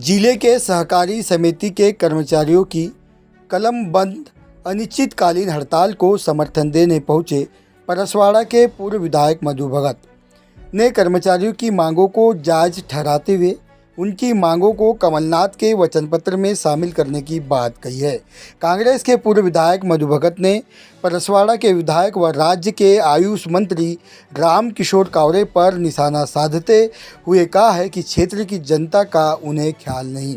जिले के सहकारी समिति के कर्मचारियों की कलमबंद अनिश्चितकालीन हड़ताल को समर्थन देने पहुंचे परसवाड़ा के पूर्व विधायक मधु भगत ने कर्मचारियों की मांगों को जायज ठहराते हुए उनकी मांगों को कमलनाथ के वचन पत्र में शामिल करने की बात कही है। कांग्रेस के पूर्व विधायक मधु भगत ने परसवाड़ा के विधायक व राज्य के आयुष मंत्री रामकिशोर कावरे पर निशाना साधते हुए कहा है कि क्षेत्र की जनता का उन्हें ख्याल नहीं।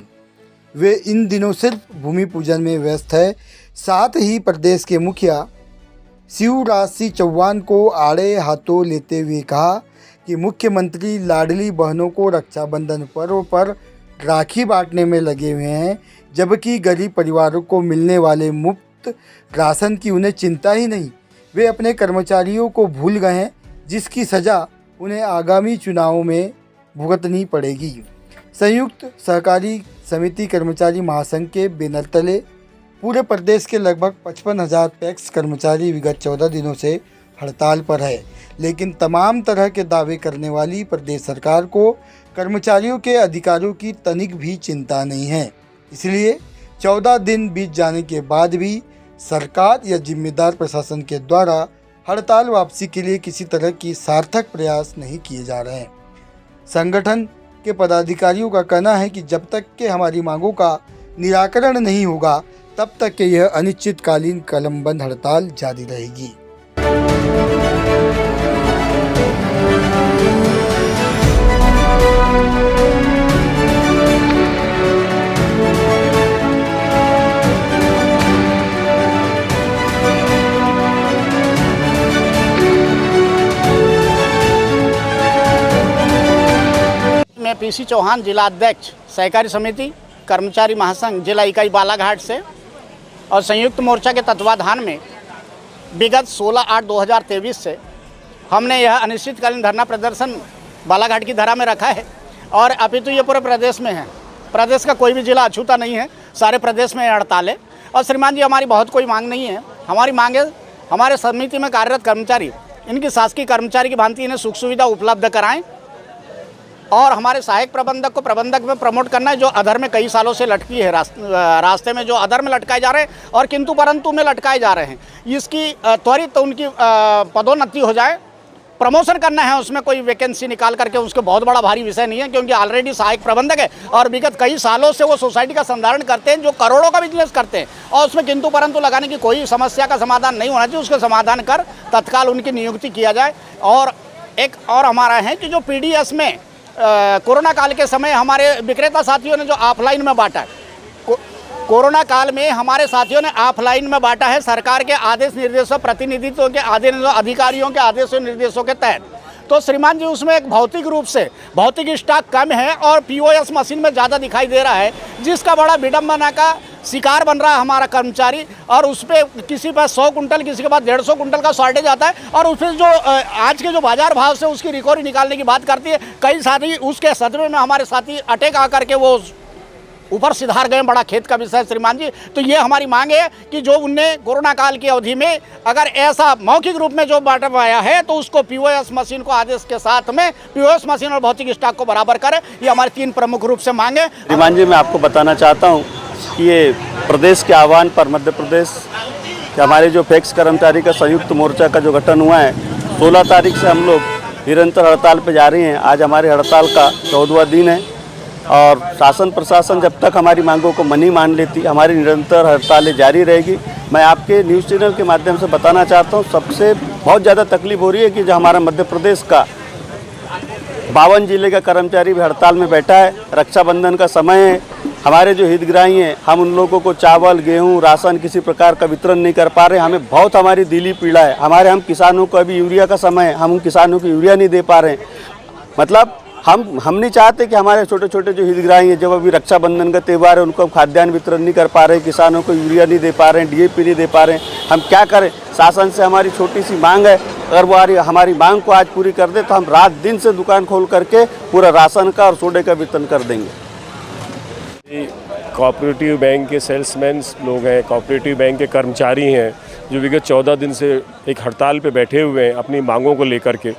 वे इन दिनों सिर्फ भूमि पूजन में व्यस्त है। साथ ही प्रदेश के मुखिया शिवराज सिंह चौहान को आड़े हाथों लेते हुए कहा कि मुख्यमंत्री लाडली बहनों को रक्षाबंधन पर्व पर राखी बांटने में लगे हुए हैं, जबकि गरीब परिवारों को मिलने वाले मुफ्त राशन की उन्हें चिंता ही नहीं। वे अपने कर्मचारियों को भूल गए हैं, जिसकी सज़ा उन्हें आगामी चुनावों में भुगतनी पड़ेगी। संयुक्त सहकारी समिति कर्मचारी महासंघ के बैनर तले पूरे प्रदेश के लगभग 55,000 पैक्स कर्मचारी विगत 14 दिनों से हड़ताल पर है, लेकिन तमाम तरह के दावे करने वाली प्रदेश सरकार को कर्मचारियों के अधिकारों की तनिक भी चिंता नहीं है। इसलिए 14 दिन बीत जाने के बाद भी सरकार या जिम्मेदार प्रशासन के द्वारा हड़ताल वापसी के लिए किसी तरह की सार्थक प्रयास नहीं किए जा रहे हैं। संगठन के पदाधिकारियों का कहना है कि जब तक के हमारी मांगों का निराकरण नहीं होगा, तब तक के यह अनिश्चितकालीन कलमबंद हड़ताल जारी रहेगी। मैं पीसी चौहान, जिला अध्यक्ष सहकारी समिति कर्मचारी महासंघ जिला इकाई बालाघाट से और संयुक्त मोर्चा के तत्वाधान में विगत 16/8/2023 से हमने यह अनिश्चितकालीन धरना प्रदर्शन बालाघाट की धरा में रखा है और अपितु ये पूरे प्रदेश में है। प्रदेश का कोई भी जिला अछूता नहीं है, सारे प्रदेश में हड़ताल है। और श्रीमान जी, हमारी बहुत कोई मांग नहीं है। हमारी मांग है हमारे समिति में कार्यरत कर्मचारी इनकी शासकीय कर्मचारी की भांति इन्हें सुख सुविधा उपलब्ध कराएं और हमारे सहायक प्रबंधक को प्रबंधक में प्रमोट करना है, जो अधर में कई सालों से लटकी है। रास्ते में जो अधर में लटकाए जा रहे हैं और किंतु परंतु में लटकाए जा रहे हैं, इसकी त्वरित उनकी पदोन्नति हो जाए। प्रमोशन करना है, उसमें कोई वैकेंसी निकाल करके उसको बहुत बड़ा भारी विषय नहीं है, क्योंकि ऑलरेडी सहायक प्रबंधक है और विगत कई सालों से वो सोसाइटी का संधारण करते हैं, जो करोड़ों का बिजनेस करते हैं और उसमें किंतु परंतु लगाने की कोई समस्या का समाधान नहीं होना चाहिए। उसका समाधान कर तत्काल उनकी नियुक्ति किया जाए। और एक और हमारा है कि जो PDS में कोरोना काल के समय हमारे विक्रेता साथियों ने जो ऑफलाइन में बांटा है, कोरोना काल में हमारे साथियों ने ऑफलाइन में बांटा है सरकार के आदेश निर्देशों, प्रतिनिधित्व के आदेश, अधिकारियों के आदेशों निर्देशों के तहत। तो श्रीमान जी, उसमें एक भौतिक रूप से भौतिक स्टॉक कम है और POS मशीन में ज़्यादा दिखाई दे रहा है, जिसका बड़ा विडम्बना का शिकार बन रहा है हमारा कर्मचारी। और उस पर किसी पर 100 कुंटल, किसी के पास 150 कुंटल का शॉर्टेज आता है और उस पर जो आज के जो बाजार भाव से उसकी रिकवरी निकालने की बात करती है। कई साथी उसके सदमे में हमारे साथी अटैक आकर के वो ऊपर सिधार गए। बड़ा खेत का विषय श्रीमान जी। तो ये हमारी मांग है कि जो उनने कोरोना काल की अवधि में अगर ऐसा मौखिक रूप में जो बांटा पाया है, तो उसको POS मशीन को आदेश के साथ में POS मशीन और भौतिक स्टॉक को बराबर करे। ये हमारी 3 प्रमुख रूप से मांग है। श्रीमान जी, मैं आपको बताना चाहता हूँ कि ये प्रदेश के आह्वान पर मध्य प्रदेश के हमारे जो पैक्स कर्मचारी का संयुक्त मोर्चा का जो गठन हुआ है, 16 तारीख से हम लोग निरंतर हड़ताल पे जा रहे हैं। आज हमारे हड़ताल का 14वां दिन है और शासन प्रशासन जब तक हमारी मांगों को नहीं मान लेती, हमारी निरंतर हड़तालें जारी रहेगी। मैं आपके न्यूज़ चैनल के माध्यम से बताना चाहता हूँ, सबसे बहुत ज़्यादा तकलीफ हो रही है कि जो हमारा मध्य प्रदेश का 52 जिले का कर्मचारी भी हड़ताल में बैठा है। रक्षाबंधन का समय है, हमारे जो हितग्राही हैं, हम उन लोगों को चावल, गेहूं, राशन किसी प्रकार का वितरण नहीं कर पा रहे। हमें बहुत हमारी दिली पीड़ा है। हम किसानों को अभी यूरिया का समय है, हम उन किसानों को यूरिया नहीं दे पा रहे हैं। मतलब हम नहीं चाहते कि हमारे छोटे छोटे जो हितग्राही हैं, जब अभी रक्षाबंधन का त्यौहार है, उनको हम खाद्यान्न वितरण नहीं कर पा रहे, किसानों को यूरिया नहीं दे पा रहे हैं, DAP नहीं दे पा रहे हैं। हम क्या करें? शासन से हमारी छोटी सी मांग है, अगर वो हमारी मांग को आज पूरी कर दे तो हम रात दिन से दुकान खोल करके पूरा राशन का और सोडे का वितरण कर देंगे। कोऑपरेटिव बैंक के सेल्समैन लोग हैं, कोऑपरेटिव बैंक के कर्मचारी हैं, जो विगत 14 दिन से एक हड़ताल पे बैठे हुए हैं अपनी मांगों को लेकर के।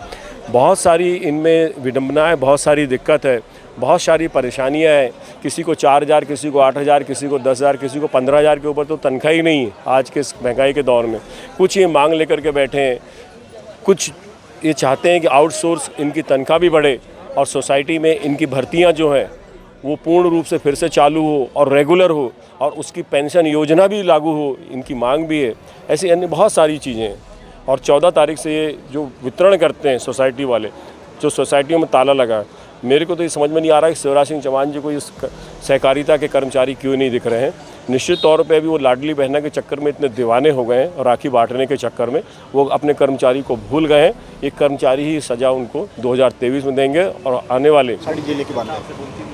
बहुत सारी इनमें विडंबना है, बहुत सारी दिक्कत है बहुत सारी परेशानियां हैं। किसी को 4,000, किसी को 8,000, किसी को 10,000, किसी को 15,000 के ऊपर तो तनख्वाह ही नहीं है आज के इस महंगाई के दौर में। कुछ ये मांग लेकर के बैठे हैं, कुछ ये चाहते हैं कि आउटसोर्स इनकी तनख्वाह भी बढ़े और सोसाइटी में इनकी भर्तियां जो हैं वो पूर्ण रूप से फिर से चालू हो और रेगुलर हो और उसकी पेंशन योजना भी लागू हो, इनकी मांग भी है। ऐसी अन्य बहुत सारी चीज़ें हैं। और 14 तारीख से ये जो वितरण करते हैं सोसाइटी वाले, जो सोसाइटियों में ताला लगा है, मेरे को तो ये समझ में नहीं आ रहा है कि शिवराज सिंह चौहान जी को इस सहकारिता के कर्मचारी क्यों नहीं दिख रहे हैं। निश्चित तौर पे अभी वो लाडली बहना के चक्कर में इतने दीवाने हो गए हैं और राखी बांटने के चक्कर में वो अपने कर्मचारी को भूल गए हैं। एक कर्मचारी ही सज़ा उनको 2023 में देंगे और आने वाले जिले की बात है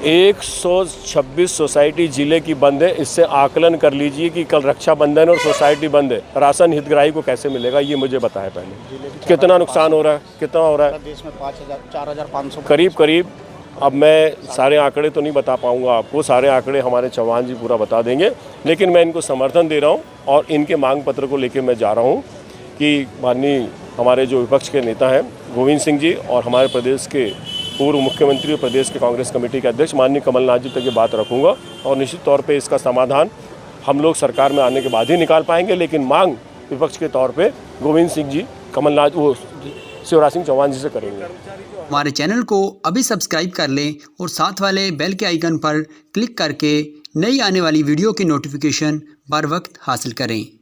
126 सोसाइटी जिले की बंद है। इससे आकलन कर लीजिए कि कल रक्षाबंधन और सोसाइटी बंद है, राशन हितग्राही को कैसे मिलेगा, ये मुझे बताएं पहले। कितना नुकसान हो रहा है, कितना हो रहा है? देश में 5,000 4,500 करीब। अब मैं सारे आंकड़े तो नहीं बता पाऊंगा आपको, सारे आंकड़े हमारे चौहान जी पूरा बता देंगे, लेकिन मैं इनको समर्थन दे रहा हूं और इनके मांग पत्र को लेकर मैं जा रहा हूं कि माननीय हमारे जो विपक्ष के नेता हैं गोविंद सिंह जी और हमारे प्रदेश के पूर्व मुख्यमंत्री और प्रदेश के कांग्रेस कमेटी के अध्यक्ष माननीय कमलनाथ जी तक ये बात रखूँगा और निश्चित तौर पर इसका समाधान हम लोग सरकार में आने के बाद ही निकाल पाएंगे। लेकिन मांग विपक्ष के तौर पर गोविंद सिंह जी, कमलनाथ, वो शिवराज सिंह चौहान जी से करेंगे। हमारे चैनल को अभी सब्सक्राइब कर लें और साथ वाले बेल के आइकन पर क्लिक करके नई आने वाली वीडियो की नोटिफिकेशन बर वक्त हासिल करें।